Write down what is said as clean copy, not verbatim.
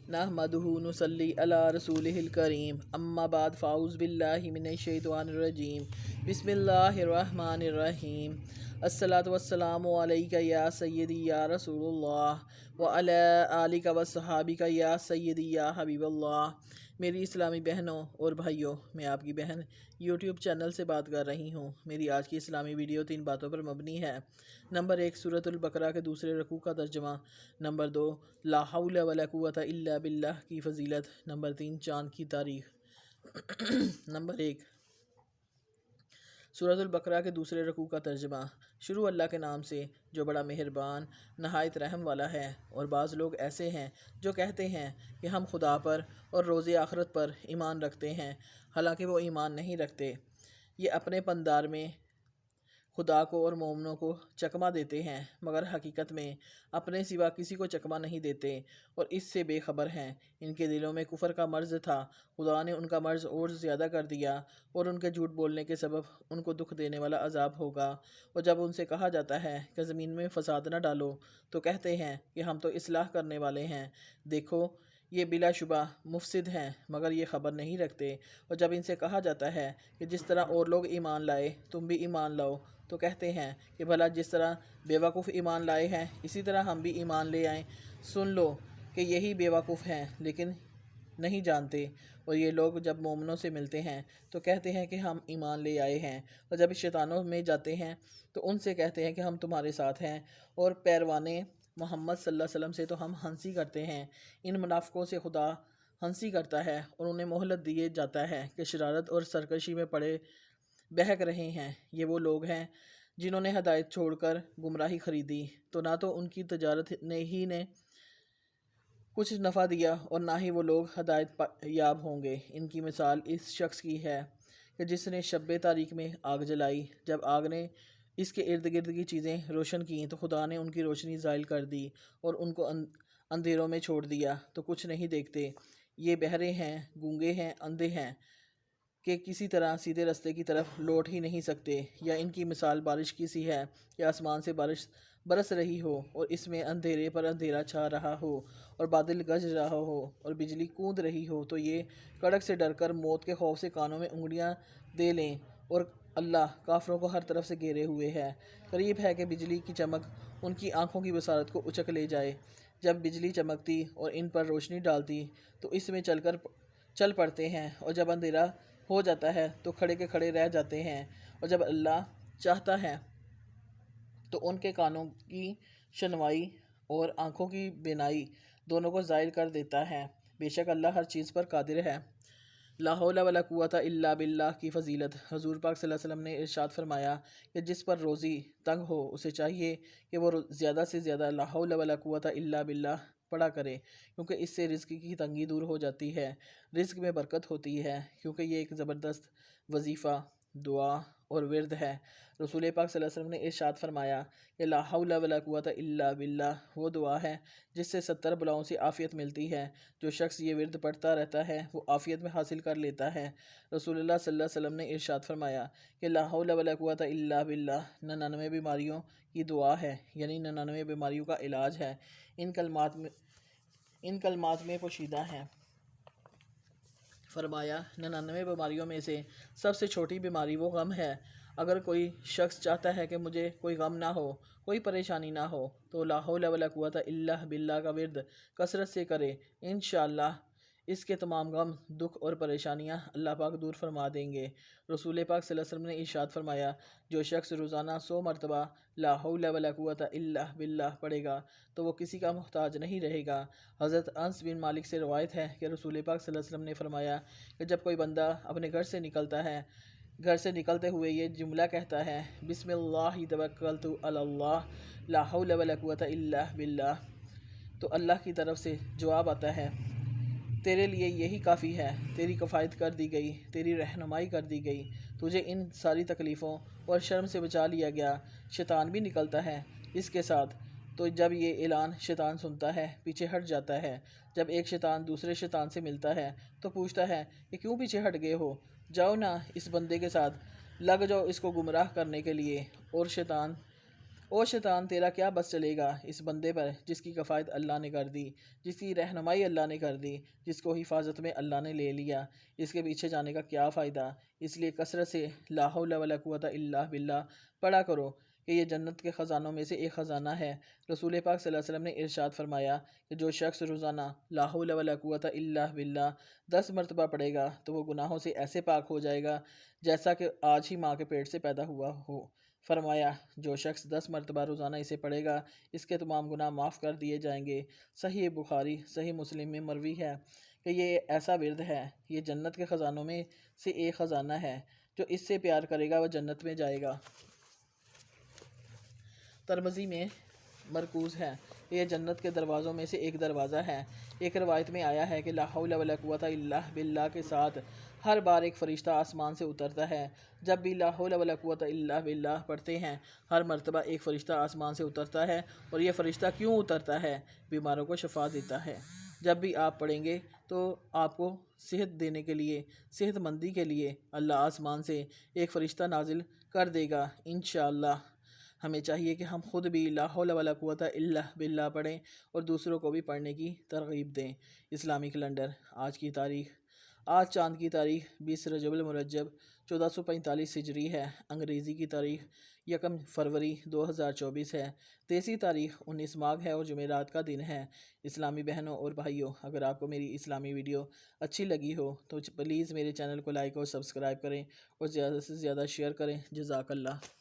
نحمدہ نصلی علی رسولہ الکریم اما بعد فاعوذ باللہ من الشیطان الرجیم بسم اللہ الرحمن الرحیم الصلاۃ والسلام علیک یا سیدی یا رسول اللہ وعلی آلک وصحابک یا سیدی یا حبیب اللہ۔ میری اسلامی بہنوں اور بھائیوں، میں آپ کی بہن یوٹیوب چینل سے بات کر رہی ہوں۔ میری آج کی اسلامی ویڈیو 3 باتوں پر مبنی ہے۔ نمبر 1، سورۃ البقرہ کے دوسرے رکوع کا ترجمہ۔ نمبر 2، لا حول ولا قوت الا باللہ کی فضیلت۔ نمبر 3، چاند کی تاریخ۔ نمبر 1، سورۃ البقرہ کے دوسرے رکوع کا ترجمہ۔ شروع اللہ کے نام سے جو بڑا مہربان نہایت رحم والا ہے۔ اور بعض لوگ ایسے ہیں جو کہتے ہیں کہ ہم خدا پر اور روز آخرت پر ایمان رکھتے ہیں، حالانکہ وہ ایمان نہیں رکھتے۔ یہ اپنے پندار میں خدا کو اور مومنوں کو چکمہ دیتے ہیں، مگر حقیقت میں اپنے سوا کسی کو چکمہ نہیں دیتے اور اس سے بے خبر ہیں۔ ان کے دلوں میں کفر کا مرض تھا، خدا نے ان کا مرض اور زیادہ کر دیا، اور ان کے جھوٹ بولنے کے سبب ان کو دکھ دینے والا عذاب ہوگا۔ اور جب ان سے کہا جاتا ہے کہ زمین میں فساد نہ ڈالو، تو کہتے ہیں کہ ہم تو اصلاح کرنے والے ہیں۔ دیکھو، یہ بلا شبہ مفسد ہیں، مگر یہ خبر نہیں رکھتے۔ اور جب ان سے کہا جاتا ہے کہ جس طرح اور لوگ ایمان لائے تم بھی ایمان لاؤ، تو کہتے ہیں کہ بھلا جس طرح بیوقوف ایمان لائے ہیں اسی طرح ہم بھی ایمان لے آئیں۔ سن لو کہ یہی بیوقوف ہیں لیکن نہیں جانتے۔ اور یہ لوگ جب مومنوں سے ملتے ہیں تو کہتے ہیں کہ ہم ایمان لے آئے ہیں، اور جب شیطانوں میں جاتے ہیں تو ان سے کہتے ہیں کہ ہم تمہارے ساتھ ہیں، اور پیروانے محمد صلی اللہ علیہ وسلم سے تو ہم ہنسی کرتے ہیں۔ ان منافقوں سے خدا ہنسی کرتا ہے اور انہیں مہلت دیے جاتا ہے کہ شرارت اور سرکشی میں پڑے بہک رہے ہیں۔ یہ وہ لوگ ہیں جنہوں نے ہدایت چھوڑ کر گمراہی خریدی، تو نہ تو ان کی تجارت نے کچھ نفع دیا اور نہ ہی وہ لوگ ہدایت یاب ہوں گے۔ ان کی مثال اس شخص کی ہے کہ جس نے شب تاریک میں آگ جلائی، جب آگ نے اس کے ارد گرد کی چیزیں روشن کیں تو خدا نے ان کی روشنی زائل کر دی اور ان کو اندھیروں میں چھوڑ دیا تو کچھ نہیں دیکھتے۔ یہ بہرے ہیں، گونگے ہیں، اندھے ہیں کہ کسی طرح سیدھے رستے کی طرف لوٹ ہی نہیں سکتے۔ یا ان کی مثال بارش کی سی ہے کہ آسمان سے بارش برس رہی ہو اور اس میں اندھیرے پر اندھیرا چھا رہا ہو اور بادل گرج رہا ہو اور بجلی کوند رہی ہو، تو یہ کڑک سے ڈر کر موت کے خوف سے کانوں میں انگلیاں دے لیں، اور اللہ کافروں کو ہر طرف سے گھیرے ہوئے ہے۔ قریب ہے کہ بجلی کی چمک ان کی آنکھوں کی بصارت کو اچک لے جائے۔ جب بجلی چمکتی اور ان پر روشنی ڈالتی تو اس میں چل پڑتے ہیں، اور جب اندھیرا ہو جاتا ہے تو کھڑے کے کھڑے رہ جاتے ہیں۔ اور جب اللہ چاہتا ہے تو ان کے کانوں کی شنوائی اور آنکھوں کی بینائی دونوں کو زائل کر دیتا ہے۔ بے شک اللہ ہر چیز پر قادر ہے۔ لا حول ولا قوت الا باللہ کی فضیلت۔ حضور پاک صلی اللہ علیہ وسلم نے ارشاد فرمایا کہ جس پر روزی تنگ ہو اسے چاہیے کہ وہ زیادہ سے زیادہ لا حول ولا قوت الا باللہ پڑھا کرے، کیونکہ اس سے رزق کی تنگی دور ہو جاتی ہے، رزق میں برکت ہوتی ہے، کیونکہ یہ ایک زبردست وظیفہ، دعا اور ورد ہے۔ رسول پاک صلی اللہ علیہ وسلم نے ارشاد فرمایا کہ لا حول ولا قوت الا باللہ وہ دعا ہے جس سے 70 بلاؤں سے عافیت ملتی ہے۔ جو شخص یہ ورد پڑھتا رہتا ہے وہ عافیت میں حاصل کر لیتا ہے۔ رسول اللہ صلی اللہ علیہ وسلم نے ارشاد فرمایا کہ لا حول ولا قوت الا باللہ 99 بیماریوں کی دعا ہے، یعنی 99 بیماریوں کا علاج ہے۔ ان کلمات میں پوشیدہ ہیں۔ فرمایا 99 بیماریوں میں سے سب سے چھوٹی بیماری وہ غم ہے۔ اگر کوئی شخص چاہتا ہے کہ مجھے کوئی غم نہ ہو، کوئی پریشانی نہ ہو، تو لا حول ولا قوت الا باللہ کا ورد کثرت سے کرے، انشاءاللہ اس کے تمام غم، دکھ اور پریشانیاں اللہ پاک دور فرما دیں گے۔ رسول پاک صلی اللہ علیہ وسلم نے ارشاد فرمایا جو شخص روزانہ 100 مرتبہ لا حول ولا قوت الا باللہ پڑھے گا تو وہ کسی کا محتاج نہیں رہے گا۔ حضرت انس بن مالک سے روایت ہے کہ رسول پاک صلی اللہ علیہ وسلم نے فرمایا کہ جب کوئی بندہ اپنے گھر سے نکلتا ہے، گھر سے نکلتے ہوئے یہ جملہ کہتا ہے بسم اللہ توکلت علی اللہ لا حول ولا قوت الا باللہ، تو اللہ کی طرف سے جواب آتا ہے تیرے لیے یہی کافی ہے، تیری کفایت کر دی گئی، تیری رہنمائی کر دی گئی، تجھے ان ساری تکلیفوں اور شرم سے بچا لیا گیا۔ شیطان بھی نکلتا ہے اس کے ساتھ، تو جب یہ اعلان شیطان سنتا ہے پیچھے ہٹ جاتا ہے۔ جب ایک شیطان دوسرے شیطان سے ملتا ہے تو پوچھتا ہے کہ کیوں پیچھے ہٹ گئے ہو، جاؤ نا اس بندے کے ساتھ، لگ جاؤ اس کو گمراہ کرنے کے لیے۔ اور شیطان او شیطان تیرا کیا بس چلے گا اس بندے پر جس کی کفایت اللہ نے کر دی، جس کی رہنمائی اللہ نے کر دی، جس کو حفاظت میں اللہ نے لے لیا، اس کے پیچھے جانے کا کیا فائدہ؟ اس لیے کثرت سے لا حول ولا قوت الا باللہ پڑھا کرو کہ یہ جنت کے خزانوں میں سے ایک خزانہ ہے۔ رسول پاک صلی اللہ علیہ وسلم نے ارشاد فرمایا کہ جو شخص روزانہ لا حول ولا قوت الا باللہ 10 مرتبہ پڑھے گا تو وہ گناہوں سے ایسے پاک ہو جائے گا جیسا کہ آج ہی ماں کے پیٹ سے پیدا ہوا ہو۔ فرمایا جو شخص 10 مرتبہ روزانہ اسے پڑھے گا اس کے تمام گناہ معاف کر دیے جائیں گے۔ صحیح بخاری صحیح مسلم میں مروی ہے کہ یہ ایسا ورد ہے، یہ جنت کے خزانوں میں سے ایک خزانہ ہے، جو اس سے پیار کرے گا وہ جنت میں جائے گا۔ ترمذی میں مرکوز ہے کہ یہ جنت کے دروازوں میں سے ایک دروازہ ہے۔ ایک روایت میں آیا ہے کہ لا حول ولا قوت الا باللہ کے ساتھ ہر بار ایک فرشتہ آسمان سے اترتا ہے۔ جب بھی لا حول ولا قوت الا باللہ پڑھتے ہیں ہر مرتبہ ایک فرشتہ آسمان سے اترتا ہے، اور یہ فرشتہ کیوں اترتا ہے؟ بیماروں کو شفا دیتا ہے۔ جب بھی آپ پڑھیں گے تو آپ کو صحت دینے کے لیے، صحت مندی کے لیے اللہ آسمان سے ایک فرشتہ نازل کر دے گا انشاءاللہ۔ ہمیں چاہیے کہ ہم خود بھی لا حول ولا قوت الا باللہ پڑھیں اور دوسروں کو بھی پڑھنے کی ترغیب دیں۔ اسلامی کیلنڈر آج کی تاریخ، آج چاند کی تاریخ 20 رجب المرجب 1445 ہجری ہے۔ انگریزی کی تاریخ 1 فروری 2024 ہے۔ دیسی تاریخ 19 ماگھ ہے اور جمعرات کا دن ہے۔ اسلامی بہنوں اور بھائیوں، اگر آپ کو میری اسلامی ویڈیو اچھی لگی ہو تو پلیز میرے چینل کو لائک اور سبسکرائب کریں اور زیادہ سے زیادہ شیئر کریں۔ جزاک اللہ۔